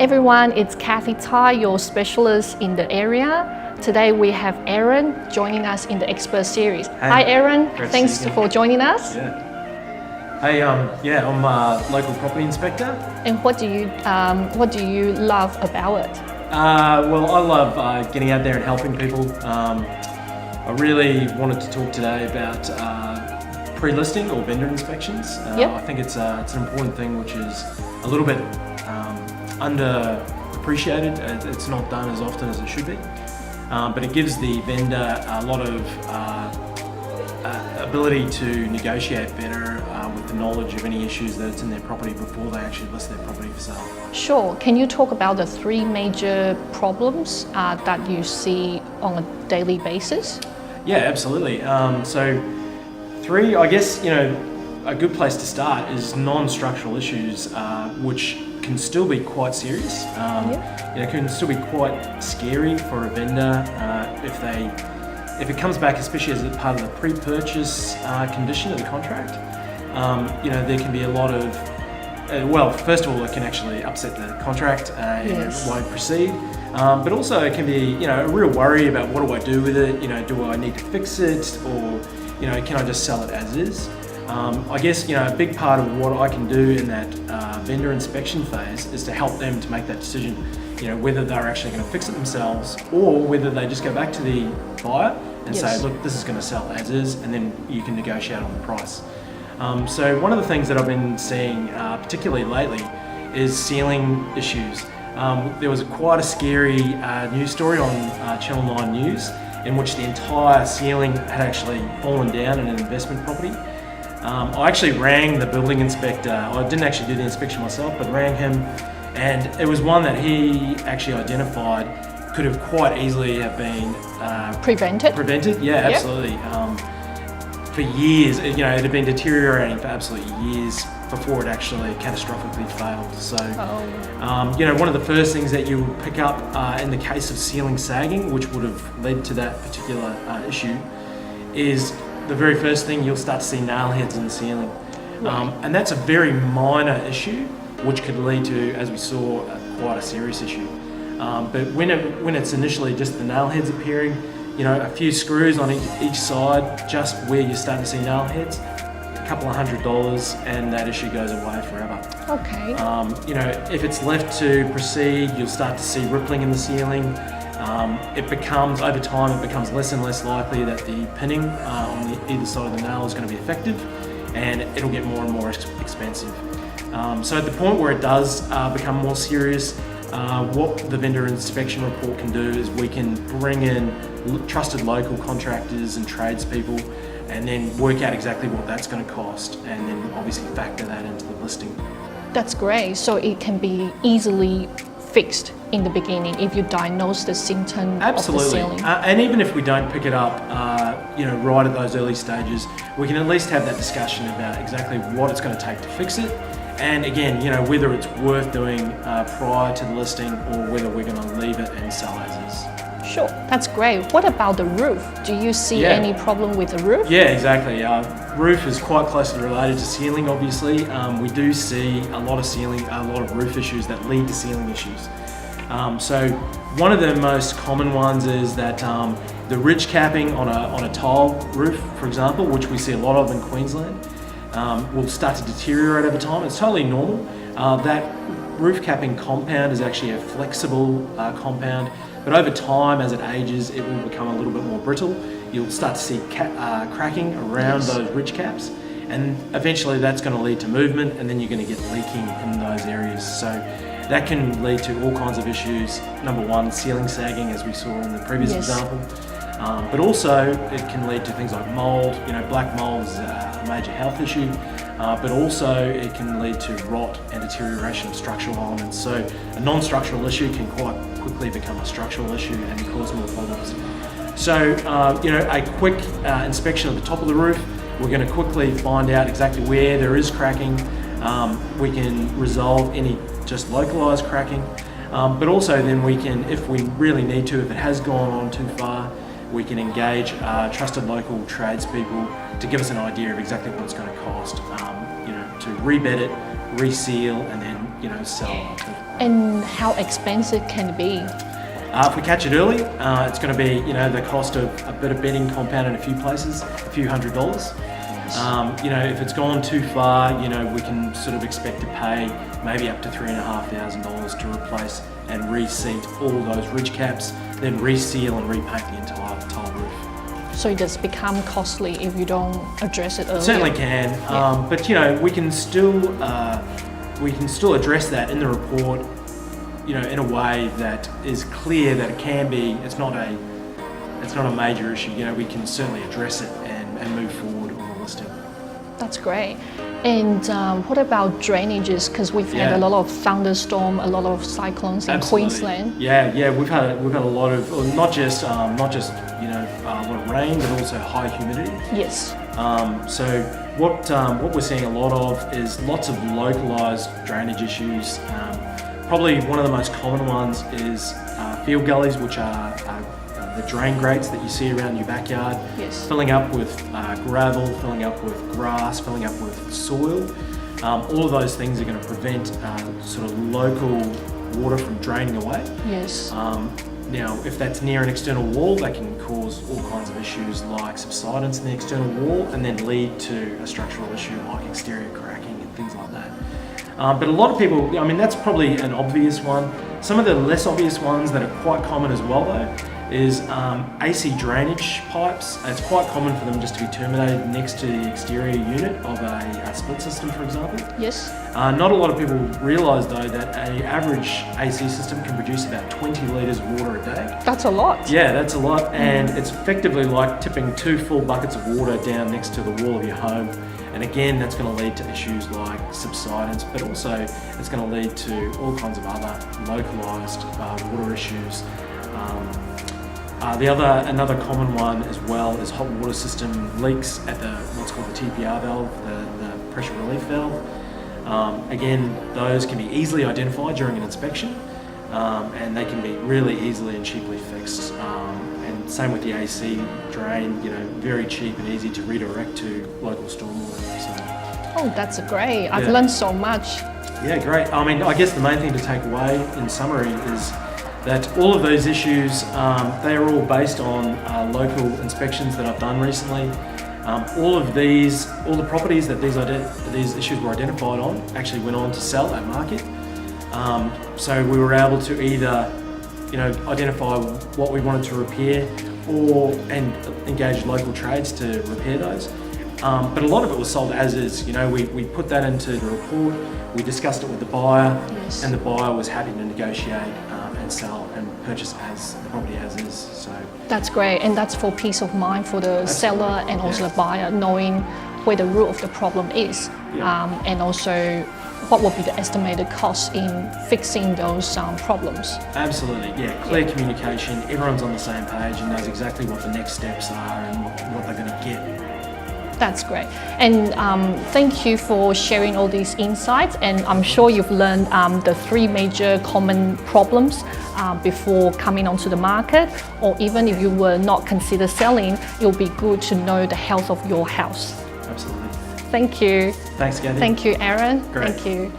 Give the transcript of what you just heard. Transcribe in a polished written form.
everyone, it's Kathy Tai, your specialist in the area. Today we have Aaron joining us in the expert series. Hey. Hi Aaron, Great to thanks see you. for joining us. Yeah. Hey, I'm a local property inspector. And what do you love about it? Well, I love getting out there and helping people. I really wanted to talk today about pre-listing or vendor inspections. I think it's an important thing which is a little bit underappreciated. It's not done as often as it should be, but it gives the vendor a lot of ability to negotiate better with the knowledge of any issues that's in their property before they actually list their property for sale. Sure. Can you talk about the three major problems that you see on a daily basis? Yeah, absolutely. So three, I guess, a good place to start is non-structural issues, which can still be quite serious. Can still be quite scary for a vendor if it comes back, especially as a part of the pre-purchase condition of the contract. There can be a lot of, first of all, it can actually upset the contract and it won't proceed. But also it can be, a real worry about what do I do with it? Do I need to fix it, or can I just sell it as is? I guess a big part of what I can do in that vendor inspection phase is to help them to make that decision. Whether they're actually going to fix it themselves or whether they just go back to the buyer and say, look, this is going to sell as is, and then you can negotiate on the price. So one of the things that I've been seeing, particularly lately, is ceiling issues. There was quite a scary news story on Channel 9 News in which the entire ceiling had actually fallen down in an investment property. I actually rang the building inspector. I didn't actually do the inspection myself, but rang him, and it was one that he actually identified could have quite easily have been prevented. Yeah, absolutely. For years, it had been deteriorating for absolutely years before it actually catastrophically failed. So, one of the first things that you pick up in the case of ceiling sagging, which would have led to that particular issue, is the very first thing you'll start to see nail heads in the ceiling. And that's a very minor issue, which could lead to, as we saw, quite a serious issue. But when it's initially just the nail heads appearing, a few screws on each side, just where you're starting to see nail heads, a couple of $100, and that issue goes away forever. Okay. If it's left to proceed, you'll start to see rippling in the ceiling. Over time, it becomes less and less likely that the pinning on either side of the nail is going to be effective, and it'll get more and more expensive. So at the point where it does become more serious, what the vendor inspection report can do is we can bring in trusted local contractors and tradespeople and then work out exactly what that's going to cost, and then obviously factor that into the listing. That's great. So it can be easily fixed in the beginning if you diagnose the symptom of the ceiling. And even if we don't pick it up right at those early stages, we can at least have that discussion about exactly what it's going to take to fix it. And again, whether it's worth doing prior to the listing or whether we're going to leave it and sell as is. Sure, that's great. What about the roof? Do you see any problem with the roof? Yeah, exactly. Roof is quite closely related to ceiling, obviously. We do see a lot of roof issues that lead to ceiling issues. So one of the most common ones is that the ridge capping on a tile roof, for example, which we see a lot of in Queensland, will start to deteriorate over time. It's totally normal. That roof capping compound is actually a flexible compound, but over time, as it ages, it will become a little bit more brittle. You'll start to see cracking around those ridge caps, and eventually that's going to lead to movement, and then you're going to get leaking in those areas. So that can lead to all kinds of issues. Number one, ceiling sagging, as we saw in the previous example. But also it can lead to things like mold. Black mold is a major health issue, but also it can lead to rot and deterioration of structural elements. So a non-structural issue can quite quickly become a structural issue and cause more problems. So a quick inspection of the top of the roof, we're going to quickly find out exactly where there is cracking. We can resolve any just localized cracking, but also then we can, if we really need to, if it has gone on too far, we can engage trusted local tradespeople to give us an idea of exactly what it's going to cost, to rebed it, reseal, and then, you know, sell after. And how expensive can it be? If we catch it early, it's going to be, you know, the cost of a bit of bedding compound in a few places, a few $100s. You know, if it's gone too far, you know, we can sort of expect to pay maybe up to $3,500 to replace and reseat all those ridge caps, then reseal and repaint the entire tile roof. So it does become costly if you don't address it earlier. It certainly can, but you know, we can still address that in the report, you know, in a way that is clear that it can be. It's not a major issue. You know, we can certainly address it and move forward on the listing. That's great. And what about drainages? Because we've had a lot of thunderstorm, a lot of cyclones in Queensland. Yeah, we've had a lot of, well, not just you know, a lot of rain, but also high humidity. Yes. So what we're seeing a lot of is lots of localised drainage issues. Probably one of the most common ones is field gullies, which are the drain grates that you see around your backyard, Yes. filling up with gravel, filling up with grass, filling up with soil. All of those things are going to prevent sort of local water from draining away. Yes. Now, if that's near an external wall, that can cause all kinds of issues like subsidence in the external wall, and then lead to a structural issue like exterior cracking and things like that. But a lot of people, I mean, that's probably an obvious one. Some of the less obvious ones that are quite common as well, though, is AC drainage pipes. It's quite common for them just to be terminated next to the exterior unit of a split system, for example. Yes. Not a lot of people realise, though, that an average AC system can produce about 20 litres of water a day. That's a lot. Yeah, that's a lot, and it's effectively like tipping 2 full buckets of water down next to the wall of your home. And again, that's going to lead to issues like subsidence, but also it's going to lead to all kinds of other localised water issues. Another common one as well is hot water system leaks at what's called the TPR valve, the pressure relief valve. Again, those can be easily identified during an inspection, and they can be really easily and cheaply fixed. And same with the AC drain, you know, very cheap and easy to redirect to local stormwater. So, Oh, that's great. I've learned so much. yeah, great. I mean, I guess the main thing to take away in summary is that all of those issues, they are all based on local inspections that I've done recently. All the properties that these issues were identified on actually went on to sell at market. So we were able to either, you know, identify what we wanted to repair and engage local trades to repair those. But a lot of it was sold as is. You know, we put that into the report, we discussed it with the buyer, Yes. and the buyer was happy to negotiate and sell and purchase the property as is. So That's great. And that's for peace of mind for the seller and also Yeah. the buyer, knowing where the root of the problem is. Yeah. And also what will be the estimated cost in fixing those problems. absolutely, yeah, clear communication, everyone's on the same page and knows exactly what the next steps are and what they're going to get. That's great. And thank you for sharing all these insights. And I'm sure you've learned the 3 major common problems before coming onto the market, or even if you were not consider selling, it'll be good to know the health of your house. Absolutely. Thank you. Thanks, Kathy. Thank you, Aaron. Great. Thank you.